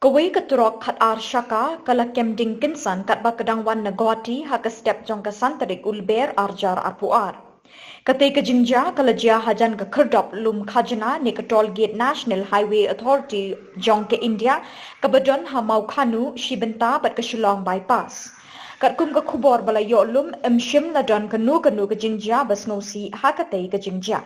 Kawai ke Trok kat Arshaka kala kemding Kynsan Katba kedangwan negoti hak step jong kesan tarik ulber arjar arpuar. Kate ke jingja kala jia Hajan ke Khyrdop lum Khajna ni ke toll gate National Highway Authority jong ke India kebedon ha Mawkhanu Shibenta bat ke Shillong bypass. Kat kum ke khubor bala yo lum emshim ladon ke nu ke jingja bas ngosi ha kate ke jingja.